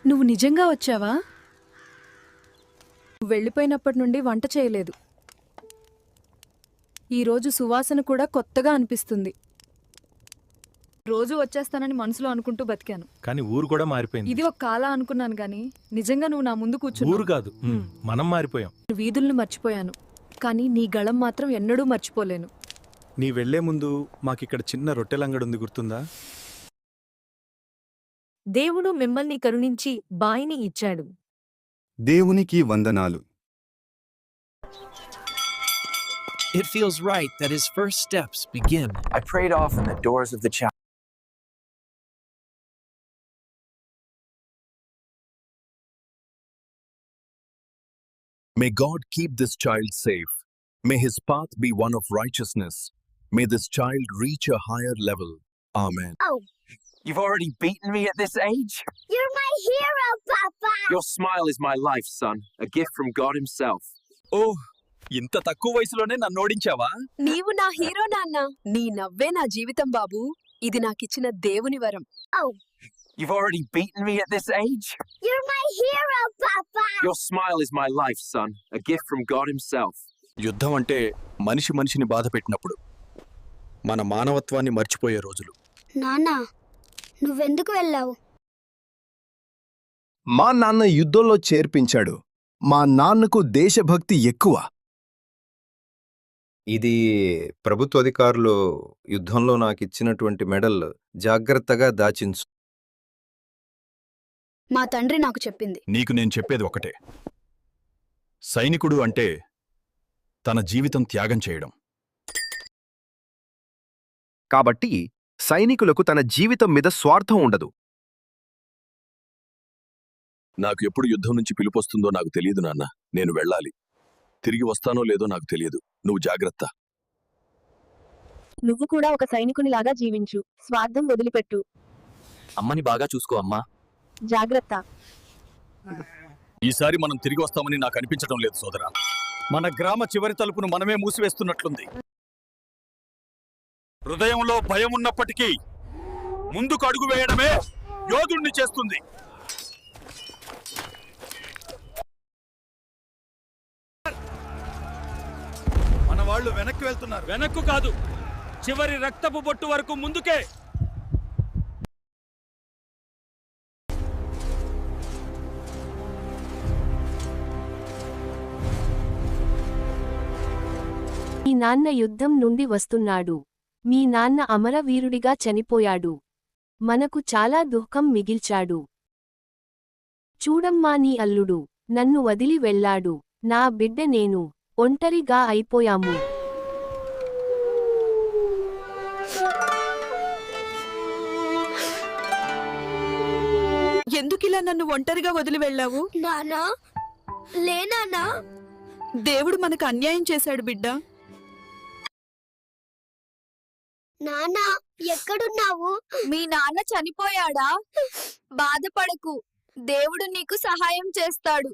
నువ్వు నిజంగా వచ్చావా? నువ్వు వెళ్ళిపోయినప్పటి నుండి వంట చేయలేదు. ఈరోజు సువాసన కూడా కొత్తగా అనిపిస్తుంది. రోజు వచ్చేస్తానని మనసులో అనుకుంటూ బతికాను. కానీ ఊరు కూడా మారిపోయింది. ఇది ఒక కాలా అనుకున్నాను గాని నిజంగా నువ్వు నా ముందు కూర్చున్నావు. ఊరు కాదు, మనం మారిపోయాం. వీధుల్ని మర్చిపోయాను, కానీ నీ గళం మాత్రం ఎన్నడూ మర్చిపోలేను. నీ వెళ్లే ముందు మాకిక్కడ చిన్న రొట్టెలంగడుంది, గుర్తుందా? దేవుడు మిమ్మల్ని కరుణించి బాయిని ఇచ్చాడు. దేవునికి వందనాలు. It feels right that his first steps begin. I prayed often the doors of the chapel. May God keep this child safe. May his path be one of righteousness. May this child reach a higher level. Amen. You've already beaten me at this age? You're my hero, Papa! Your smile is my life, son. A gift from God himself. Oh, ఇంత తక్కువ వయసులోనే నన్ను ఓడించావా? నీవు నా hero నాన్న. నీ నవ్వే నా జీవితం బాబు. ఇది నాకిచ్చిన దేవుని వరం. You've already beaten me at this age? You're my hero, Papa! Your smile is my life, son. A gift from God himself. యుద్ధం అంటే మనిషి మనిషిని బాధ పెట్టినప్పుడు మన మానవత్వాన్ని మర్చిపోయే రోజులు. నాన్నా, నువ్వెందుకు వెళ్ళావు? మా నాన్న యుద్ధంలో చేర్పించాడు. మా నాన్నకు దేశభక్తి ఎక్కువ. ఇది ప్రభుత్వ అధికారులు యుద్ధంలో నాకిచ్చినటువంటి మెడల్. జాగ్రత్తగా దాచించు. మా తండ్రి నాకు చెప్పింది. నీకు నేను చెప్పేది ఒకటే, సైనికుడు అంటే తన జీవితం త్యాగం చేయడం. కాబట్టి సైనికులకు తన జీవితం మీద స్వార్థం ఉండదు. నాకు ఎప్పుడు యుద్ధం నుంచి పిలుపొస్తుందో నాకు తెలియదు నాన్న. నేను వెళ్ళాలి. తిరిగి వస్తానో లేదో నాకు తెలియదు. నువ్వు జాగ్రత్త. నువ్వు కూడా ఒక సైనికునిలాగా జీవించు. స్వార్థం వదిలిపెట్టు. అమ్మని బాగా చూసుకో అమ్మా. జాగ్రత్త. ఈసారి మనం తిరిగి వస్తామని నాకు అనిపించడం లేదు సోదరా. మన గ్రామ చివరి తలుపును మనమే మూసివేస్తున్నట్లుంది. హృదయంలో భయం ఉన్నప్పటికీ ముందుకు అడుగు వేయడమే యోధుణ్ణి చేస్తుంది. మన వాళ్ళు వెనక్కి వెళ్తున్నారు. వెనక్కు కాదు, చివరి రక్తపు బొట్టు వరకు ముందుకే. మీ నాన్న యుద్ధం నుండి వస్తున్నాడు. మీ నాన్న అమరవీరుడిగా చనిపోయాడు. మనకు చాలా దుఃఖం మిగిల్చాడు. చూడమ్మా, నీ అల్లుడు నన్ను వదిలి వెళ్ళాడు. నా బిడ్డ నేను ఒంటరిగా అయిపోయాము. ఎందుకిలా నన్ను ఒంటరిగా వదిలి వెళ్ళావు? నాన్నా, లేనానా? దేవుడు మనకు అన్యాయం చేశాడు బిడ్డ. నాన్నా, ఎక్కడున్నావు? మీ నాన్న చనిపోయాడా? బాధపడకు, దేవుడు నీకు సహాయం చేస్తాడు.